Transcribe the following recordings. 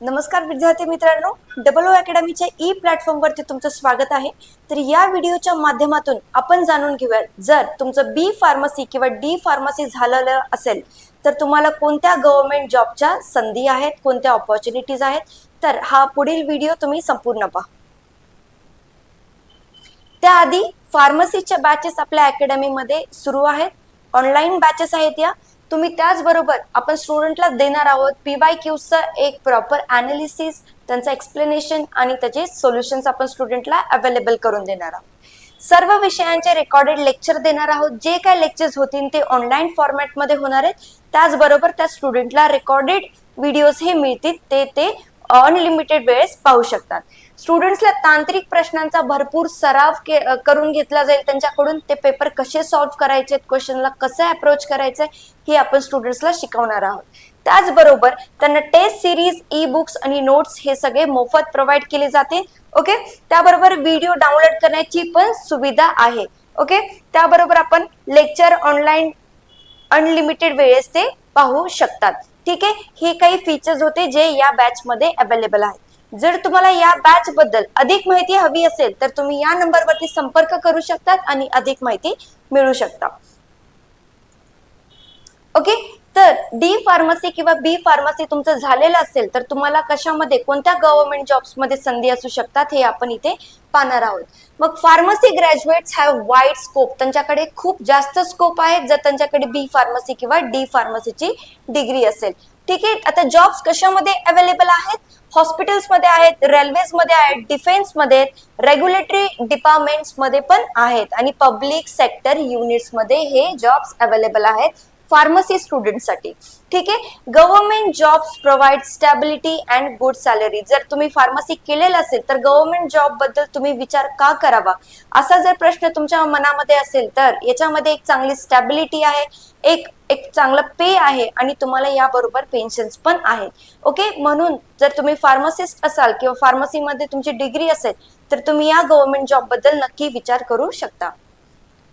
नमस्कार विद्यार्थी मित्रांनो, डबल ओ अकॅडमीच्या ई प्लॅटफॉर्मवरती तुमचं स्वागत आहे। तर या व्हिडिओच्या माध्यमातून आपण जाणून घेऊया, जर तुमचं बी फार्मसी किंवा डी फार्मसी झालेलं असेल तर तुम्हाला कोणत्या गव्हर्नमेंट जॉबच्या संधी आहेत, कोणत्या अपॉर्च्युनिटीज आहेत। तर हा पुढील व्हिडिओ तुम्ही संपूर्ण पहा। त्याआधी फार्मसीच्या बॅचेस आपल्या अकॅडमीमध्ये सुरू आहेत, ऑनलाईन बॅचेस आहेत या। तुम्ही त्याचबरोबर आपण स्टुडंटला देणार आहोत PYQचं एक प्रॉपर ॲनालिसिस, त्यांचं एक्सप्लेनेशन आणि त्याचे सोल्युशन्स आपण स्टुडंटला अवेलेबल करून देणार आहोत। सर्व विषयांचे रेकॉर्डेड लेक्चर देणार आहोत। जे काय लेक्चर्स होतील ते ऑनलाईन फॉर्मॅटमध्ये होणार आहेत। त्याचबरोबर त्या स्टुडंटला रेकॉर्डेड व्हिडिओज हे मिळतील, ते अनलिमिटेड वेळेस पाहू शकतात। स्टुडंट्सला तांत्रिक प्रश्नांचा भरपूर सराव करून घेतला जाईल त्यांच्याकडून। ते पेपर कसे सॉल्व्ह करायचे, क्वेश्चनला कसं अप्रोच करायचं हे आपण स्टुडंट्सला शिकवणार आहोत। त्याचबरोबर त्यांना टेस्ट सिरीज, ई बुक्स आणि नोट्स हे सगळे मोफत प्रोव्हाइड केले जाते। ओके, त्याबरोबर व्हिडिओ डाउनलोड करण्याची पण सुविधा आहे। ओके, त्याबरोबर आपण लेक्चर ऑनलाईन अनलिमिटेड वेळेस ते पाहू शकतात। ठीक आहे, हे काही फीचर्स होते जे या बॅच मध्ये अवेलेबल आहेत। जर तुम्हाला या बॅच बद्दल अधिक माहिती हवी असेल तर तुम्ही या नंबरवरती संपर्क करू शकतात आणि अधिक माहिती मिळू शकता। ओके, तर डी फार्मसी किंवा बी फार्मसी तुमचं झालेलं असेल तर तुम्हाला कशामध्ये, कोणत्या गव्हर्नमेंट जॉब्स मध्ये संधी असू शकतात हे आपण इथे पाहणार आहोत। मग pharmacy graduates have wide scope, त्यांच्याकडे खूप जास्त स्कोप आहे जर त्यांच्याकडे बी फार्मसी किंवा डी फार्मसीची डिग्री असेल। ठीक आहे, आता जॉब्स कशामध्ये अवेलेबल आहेत? हॉस्पिटल्स मध्ये आहेत, रेल्वेज मध्ये आहेत, डिफेन्स मध्ये आहेत, रेग्युलेटरी डिपार्टमेंट्स मध्ये पण आहेत आणि पब्लिक सेक्टर युनिट्स मध्ये हे जॉब्स अवेलेबल आहेत फार्मसी स्टुडंटसाठी। ठीक आहे, government jobs provide stability and good salary. जर तुम्ही फार्मसी केलेलं असेल तर गव्हर्नमेंट जॉब बद्दल तुम्ही विचार का करावा, असा जर प्रश्न तुमच्या मनामध्ये असेल तर याच्यामध्ये एक चांगली स्टॅबिलिटी आहे, एक चांगलं पे आहे आणि तुम्हाला याबरोबर पेन्शन्स पण आहेत। ओके, म्हणून जर तुम्ही फार्मासिस्ट असाल किंवा फार्मसीमध्ये तुमची डिग्री असेल तर तुम्ही या गव्हर्नमेंट जॉब बद्दल नक्की विचार करू शकता।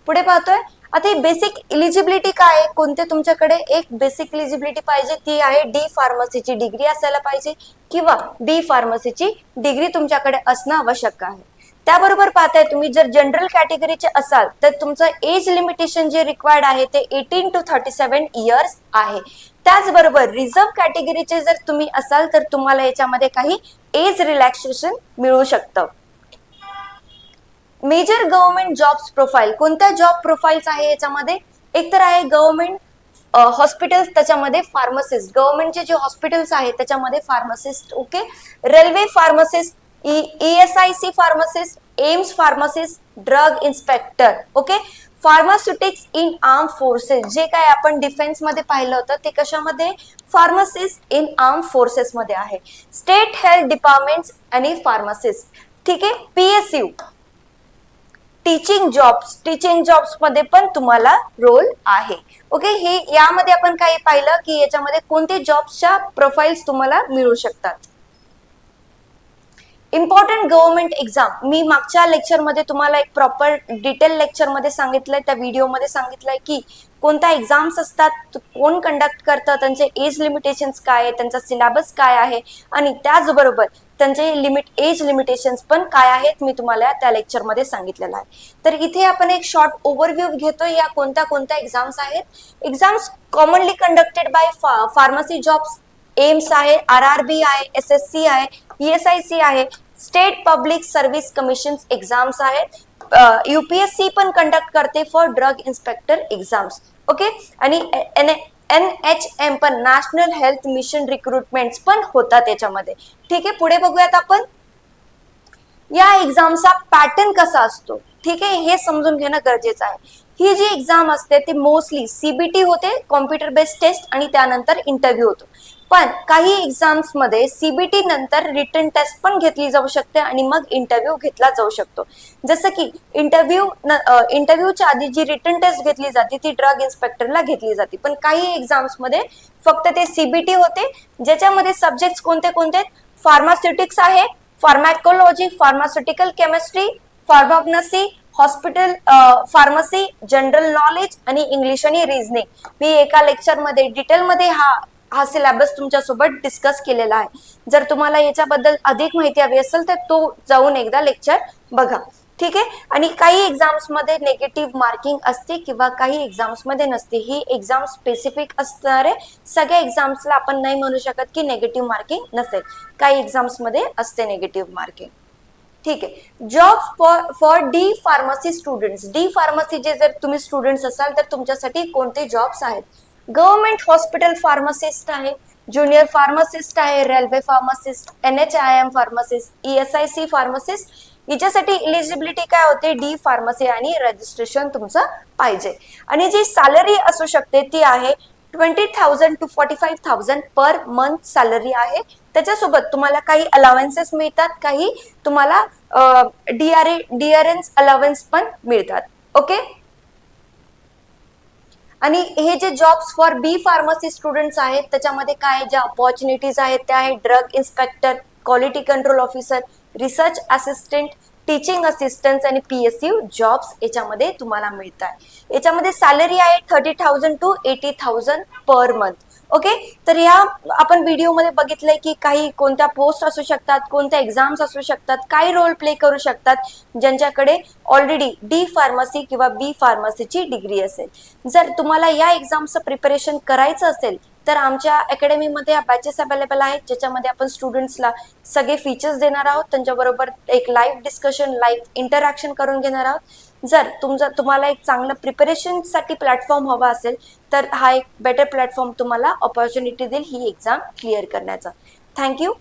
पुढे पाहतोय, आता बेसिक इलिजिबिलिटी काय आहे, कोणते तुमच्याकडे एक बेसिक इलिजिबिलिटी पाहिजे, ती आहे डी फार्मसीची डिग्री असायला पाहिजे किंवा बी फार्मसीची डिग्री तुमच्याकडे असणं आवश्यक आहे। त्याबरोबर पाहताय तुम्ही जर जनरल कॅटेगरीचे असाल तर तुमचं एज लिमिटेशन जे रिक्वायर्ड आहे ते 18 to 37 इयर्स आहे। त्याचबरोबर रिझर्व कॅटेगरीचे जर तुम्ही असाल तर तुम्हाला याच्यामध्ये काही एज रिलॅक्सेशन मिळू शकतं। मेजर गव्हर्नमेंट जॉब्स प्रोफाईल, कोणत्या जॉब प्रोफाईल्स आहे याच्यामध्ये? एक तर आहे गव्हर्नमेंट हॉस्पिटल्स, त्याच्यामध्ये फार्मासिस्ट, गव्हर्नमेंटचे जे हॉस्पिटल्स आहेत त्याच्यामध्ये pharmacist. Okay, railway pharmacist, ESIC pharmacist, AIIMS pharmacist, drug inspector. Okay, pharmaceutics in arm forces, जे काय आपण डिफेन्स मध्ये पाहिलं होतं ते कशामध्ये? फार्मासिस्ट इन आर्म फोर्सेस मध्ये आहे। स्टेट हेल्थ डिपार्टमेंट्स आणि फार्मासिस्ट। ठीक आहे, PSU टीचिंग जॉब्स मध्ये पण तुम्हाला रोल आहे। ओके, हे यामध्ये आपण काही पाहिलं की याच्यामध्ये कोणते जॉब्सच्या प्रोफाईल्स तुम्हाला मिळू शकतात। इम्पॉर्टंट गव्हर्नमेंट एक्झाम, मी मागच्या लेक्चर मध्ये तुम्हाला एक प्रॉपर डिटेल लेक्चर मध्ये सांगितलंय, त्या व्हिडिओ मध्ये सांगितलंय की कोणत्या एक्झाम्स असतात, कोण कंडक्ट करतं, त्यांचे एज लिमिटेशन्स काय आहे, त्यांचा सिलेबस काय आहे आणि त्याचबरोबर त्यांचे एज लिमिटेशन्स पण काय आहेत, मी तुम्हाला त्या लेक्चर मध्ये सांगितलेलं आहे। तर इथे आपण एक शॉर्ट ओव्हरव्ह्यू घेतोय, या कोणत्या एक्झाम्स आहेत। Exams commonly conducted by pharmacy jobs, AIIMS आहे, RRB आहे, SSC आहे, ESIC आहे, state public service commission exams आहेत, UPSC पण कंडक्ट करते for drug inspector exams. Okay, आणि NHM पण नॅशनल हेल्थ मिशन रिक्रुटमेंट्स पण होतात त्याच्यामध्ये। ठीक आहे, पुढे बघूयात आपण या एक्झामचा पॅटर्न कसा असतो। ठीक आहे, हे समजून घेणं गरजेचं आहे। ही जी एक्झाम असते ती मोस्टली CBT होते, कॉम्प्युटर बेस्ड टेस्ट, आणि त्यानंतर इंटरव्ह्यू होतो। पण काही एक्झाम्स मध्ये CBT नंतर रिटन टेस्ट पण घेतली जाऊ शकते आणि मग इंटरव्ह्यू घेतला जाऊ शकतो। जसं की इंटरव्ह्यूच्या आधी जी रिटन टेस्ट घेतली जाते ती ड्रग इन्स्पेक्टरला घेतली जाते। पण काही एक्झाम्स मध्ये फक्त ते CBT होते, ज्याच्यामध्ये सब्जेक्ट्स कोणते? फार्मास्युटिक्स आहे, pharmacology, pharmaceutical chemistry, pharmacognosy, hospital pharmacy, general knowledge आणि इंग्लिश आणि रिझनिंग। मी एका लेक्चर मध्ये डिटेल मध्ये हा हा सिलेबस तुमच्यासोबत डिस्कस केलेला आहे. जर तुम्हाला याच्याबद्दल अधिक माहिती हवी असेल तर तो जाऊन एकदा लेक्चर बघा. ठीक आहे. आणि काही एक्झाम्स मध्ये नेगेटिव्ह मार्किंग असते किंवा काही एक्झाम्स मध्ये नसते. ही एक्झाम स्पेसिफिक असणार आहे. सगळ्या एक्झाम्सला आपण नाही म्हणू शकत की नेगेटिव्ह मार्किंग नसेल. काही एक्झाम्स मध्ये असते नेगेटिव्ह मार्किंग. ठीक आहे. Job for D pharmacy students. D फार्मसीचे जर तुम्ही स्टुडंट्स असाल तर तुमच्यासाठी कोणते जॉब्स आहेत? गव्हर्नमेंट हॉस्पिटल फार्मासिस्ट आहे, ज्युनियर फार्मासिस्ट आहे, railway pharmacist, NHIM pharmacist, ESIC pharmacist. याच्यासाठी इलिजिबिलिटी काय होते? डी फार्मसी आणि रजिस्ट्रेशन तुमचं पाहिजे. आणि जी सॅलरी असू शकते ती आहे 20,000 to 45,000 पर मंथ सॅलरी आहे. त्याच्यासोबत तुम्हाला काही अलाउन्सेस मिळतात, काही तुम्हाला DRNs अलाउन्स पण मिळतात. ओके. आणि हे जे jobs for B pharmacy students आहेत त्याच्यामध्ये काय ज्या अपॉर्च्युनिटीज आहेत त्या आहेत drug inspector, quality control officer, research assistant, teaching assistant आणि PSU जॉब्स याच्यामध्ये तुम्हाला मिळतात. याच्यामध्ये सॅलरी आहे 30,000 to 80,000 पर मंथ. ओके. तर ह्या आपण व्हिडिओमध्ये बघितलंय की काही कोणत्या पोस्ट असू शकतात, कोणत्या एक्झाम्स असू शकतात, काय रोल प्ले करू शकतात ज्यांच्याकडे ऑलरेडी डी फार्मसी किंवा बी फार्मसीची डिग्री असेल. जर तुम्हाला या एक्झामचं प्रिपरेशन करायचं असेल तर आमच्या अकॅडमीमध्ये या बॅचेस अवेलेबल आहेत ज्याच्यामध्ये आपण स्टुडंट्सला सगळे फीचर्स देणार आहोत. त्यांच्याबरोबर एक लाईव्ह डिस्कशन, लाईव्ह इंटरॅक्शन करून घेणार आहोत. जर तुम्हाला एक चांगलं प्रिपरेशनसाठी प्लॅटफॉर्म हवा असेल तर हा एक बेटर प्लॅटफॉर्म तुम्हाला ऑपॉर्च्युनिटी देईल ही एक्झाम क्लिअर करण्याचा. थँक्यू.